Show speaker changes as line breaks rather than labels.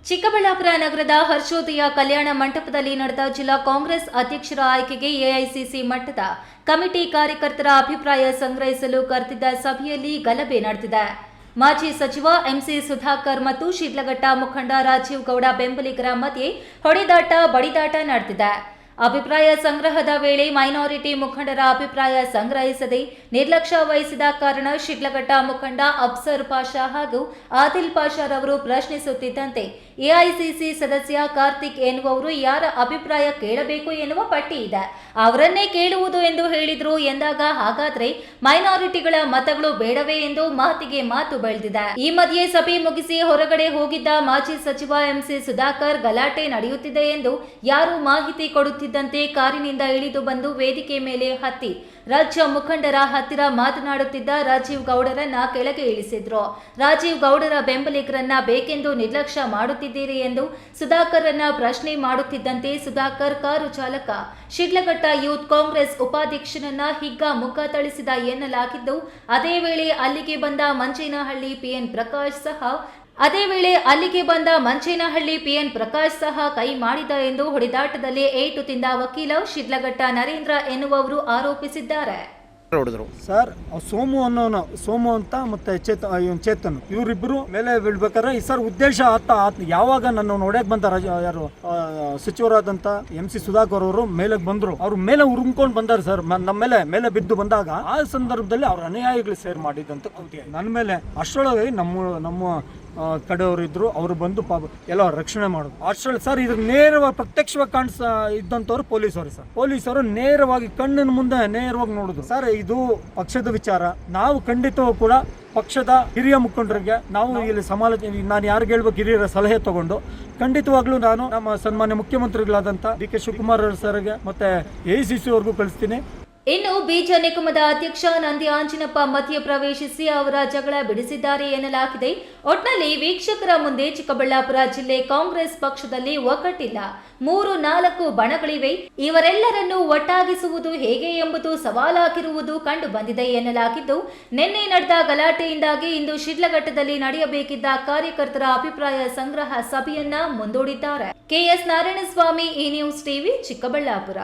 ಚಿಕ್ಕಬಳ್ಳಾಪುರ ನಗರದ ಹರ್ಷೋದಯ ಕಲ್ಯಾಣ ಮಂಟಪದಲ್ಲಿ ನಡೆದ ಜಿಲ್ಲಾ ಕಾಂಗ್ರೆಸ್ ಅಧ್ಯಕ್ಷರ ಆಯ್ಕೆಗೆ ಎಐಸಿಸಿ ಮಟ್ಟದ ಕಮಿಟಿ ಕಾರ್ಯಕರ್ತರ ಅಭಿಪ್ರಾಯ ಸಂಗ್ರಹಿಸಲು ಕರೆದಿದ್ದ ಸಭೆಯಲ್ಲಿ ಗಲಭೆ ನಡೆದಿದೆ. ಮಾಜಿ ಸಚಿವ ಎಂಸಿ ಸುಧಾಕರ್ ಮತ್ತು ಶಿಡ್ಲಘಟ್ಟ ಮುಖಂಡ ರಾಜೀವ್ ಗೌಡ ಬೆಂಬಲಿಗರ ಮಧ್ಯೆ ಹೊಡೆದಾಟ ಬಡಿದಾಟ ನಡೆದಿದೆ. ಅಭಿಪ್ರಾಯ ಸಂಗ್ರಹದ ವೇಳೆ ಮೈನಾರಿಟಿ ಮುಖಂಡರ ಅಭಿಪ್ರಾಯ ಸಂಗ್ರಹಿಸದೆ ನಿರ್ಲಕ್ಷ್ಯ ವಹಿಸಿದ ಕಾರಣ ಶಿಡ್ಲಘಟ್ಟ ಮುಖಂಡ ಅಫ್ಸರ್ ಪಾಷಾ ಹಾಗೂ ಆದಿಲ್ ಪಾಷಾರವರು ಪ್ರಶ್ನಿಸುತ್ತಿದ್ದಂತೆ ಎಐಸಿಸಿ ಸದಸ್ಯ ಕಾರ್ತಿಕ್ ಎನ್ನುವವರು ಯಾರ ಅಭಿಪ್ರಾಯ ಕೇಳಬೇಕು ಎನ್ನುವ ಪಟ್ಟಿ ಇದೆ, ಅವರನ್ನೇ ಕೇಳುವುದು ಎಂದು ಹೇಳಿದ್ರು ಎಂದಾಗ ಹಾಗಾದ್ರೆ ಮೈನಾರಿಟಿಗಳ ಮತಗಳು ಬೇಡವೇ ಎಂದು ಮಾತಿಗೆ ಮಾತು ಬೆಳೆದಿದೆ. ಈ ಮಧ್ಯೆ ಸಭೆ ಮುಗಿಸಿ ಹೊರಗಡೆ ಹೋಗಿದ್ದ ಮಾಜಿ ಸಚಿವ ಎಂಸಿ ಸುಧಾಕರ್ ಗಲಾಟೆ ನಡೆಯುತ್ತಿದೆ ಎಂದು ಯಾರು ಮಾಹಿತಿ ಕೊಡುತ್ತಿದ್ದಂತೆ ಕಾರಿನಿಂದ ಇಳಿದು ಬಂದು ವೇದಿಕೆ ಮೇಲೆ ಹತ್ತಿ ರಾಜ್ಯ ಮುಖಂಡರ ಹತ್ತಿರ ಮಾತನಾಡುತ್ತಿದ್ದ ರಾಜೀವ್ ಗೌಡರನ್ನ ಕೆಳಗೆ ಇಳಿಸಿದ್ರು. ರಾಜೀವ್ ಗೌಡರ ಬೆಂಬಲಿಗರನ್ನ ಬೇಕೆಂದು ನಿರ್ಲಕ್ಷ್ಯ ಮಾಡುತ್ತಿದ್ದೀರಿ ಎಂದು ಸುಧಾಕರ್ರನ್ನ ಪ್ರಶ್ನೆ ಮಾಡುತ್ತಿದ್ದಂತೆ ಸುಧಾಕರ್ ಕಾರು ಚಾಲಕ ಶಿಡ್ಲಘಟ್ಟ ಯೂತ್ ಕಾಂಗ್ರೆಸ್ ಉಪಾಧ್ಯಕ್ಷನನ್ನ ಹಿಗ್ಗ ಮುಖ ಥಳಿಸಿದ ಎನ್ನಲಾಗಿದ್ದು, ಅದೇ ವೇಳೆ ಅಲ್ಲಿಗೆ ಬಂದ ಮಂಚೇನಹಳ್ಳಿ ಪಿಎನ್ ಪ್ರಕಾಶ್ ಸಹ ಕೈ ಮಾಡಿದ ಎಂದು ಹೊಡೆದಾಟದಲ್ಲಿ ಏಟು ತಿಂದ ವಕೀಲ ಶಿಡ್ಲಘಟ್ಟ ನರೇಂದ್ರ ಎನ್ನುವವರು ಆರೋಪಿಸಿದ್ದಾರೆ.
ಸರ್ ಸೋಮು ಅಂತ ಮತ್ತೆ ಚೇತನ್ ಇವರಿಬ್ಬರು ಮೇಲೆ ಬೀಳ್ಬೇಕಾದ್ರೆ ಈ ಸರ್ ಉದ್ದೇಶ ಯಾವಾಗ ನನ್ನ ನೋಡಕ್ ಬಂದ ಯಾರು ಸಚಿವರಾದಂತ ಎಂಸಿ ಸುಧಾಕರ್ ಅವರು ಮೇಲೆ ಬಂದ್ರು, ಅವ್ರ ಮೇಲೆ ಉರುಮ್ಕೊಂಡು ಬಂದಾರೆ ಸರ್. ನಮ್ಮ ಮೇಲೆ ಬಿದ್ದು ಬಂದಾಗ ಆ ಸಂದರ್ಭದಲ್ಲಿ ಅವ್ರ ಅನುಯಾಯಿಗಳು ಸೇರ್ ಮಾಡಿದಂತ ನನ್ನ ಮೇಲೆ ಅಷ್ಟರೊಳಗೆ ನಮ್ಮ ಕಡೆಯವರು ಇದ್ರು, ಅವರು ಬಂದು ಎಲ್ಲ ರಕ್ಷಣೆ ಮಾಡೋದು ಅಷ್ಟರಲ್ಲಿ ಸರ್. ಇದ್ರ ನೇರವಾಗಿ ಪ್ರತ್ಯಕ್ಷವಾಗಿ ಇದ್ದಂಥವ್ರು ಪೊಲೀಸರು ಸರ್. ಪೊಲೀಸರು ನೇರವಾಗಿ ಕಣ್ಣಿನ ಮುಂದೆ ನೇರವಾಗಿ ನೋಡುದು ಸರ್. ಇದು ಪಕ್ಷದ ವಿಚಾರ. ನಾವು ಖಂಡಿತವೂ ಕೂಡ ಪಕ್ಷದ ಹಿರಿಯ ಮುಖಂಡರಿಗೆ ನಾವು ಇಲ್ಲಿ ಸಮಾಲೋಚನೆ, ನಾನು ಯಾರಿಗೆ ಹೇಳ್ಬೇಕು, ಹಿರಿಯರ ಸಲಹೆ ತಗೊಂಡು ಖಂಡಿತವಾಗ್ಲೂ ನಾನು ನಮ್ಮ ಸನ್ಮಾನ್ಯ ಮುಖ್ಯಮಂತ್ರಿಗಳಾದಂಥ ಡಿ.ಕೆ. ಶಿವಕುಮಾರ್ ಸರ್ಗೆ ಮತ್ತೆ ಎಐಸಿಸಿ ಅವ್ರಿಗೂ ಕಳಿಸ್ತೀನಿ.
ಇನ್ನು ಬೀಜ ನಿಗಮದ ಅಧ್ಯಕ್ಷ ನಂದಿ ಆಂಜಿನಪ್ಪ ಮಧ್ಯ ಪ್ರವೇಶಿಸಿ ಅವರ ಜಗಳ ಬಿಡಿಸಿದ್ದಾರೆ ಎನ್ನಲಾಗಿದೆ. ಒಟ್ನಲ್ಲಿ ವೀಕ್ಷಕರ ಮುಂದೆ ಚಿಕ್ಕಬಳ್ಳಾಪುರ ಜಿಲ್ಲೆ ಕಾಂಗ್ರೆಸ್ ಪಕ್ಷದಲ್ಲಿ ಒಗ್ಗಟ್ಟಿಲ್ಲ, 3-4 ಬಣಗಳಿವೆ. ಇವರೆಲ್ಲರನ್ನೂ ಒಟ್ಟಾಗಿಸುವುದು ಹೇಗೆ ಎಂಬುದು ಸವಾಲಾಗಿರುವುದು ಕಂಡು ಬಂದಿದೆ ಎನ್ನಲಾಗಿದ್ದು, ನಿನ್ನೆ ನಡೆದ ಗಲಾಟೆಯಿಂದಾಗಿ ಇಂದು ಶಿಡ್ಲಘಟ್ಟದಲ್ಲಿ ನಡೆಯಬೇಕಿದ್ದ ಕಾರ್ಯಕರ್ತರ ಅಭಿಪ್ರಾಯ ಸಂಗ್ರಹ ಸಭೆಯನ್ನ ಮುಂದೂಡಿದ್ದಾರೆ. ಕೆಎಸ್ ನಾರಾಯಣಸ್ವಾಮಿ, ಈ ನ್ಯೂಸ್ ಟಿವಿ, ಚಿಕ್ಕಬಳ್ಳಾಪುರ.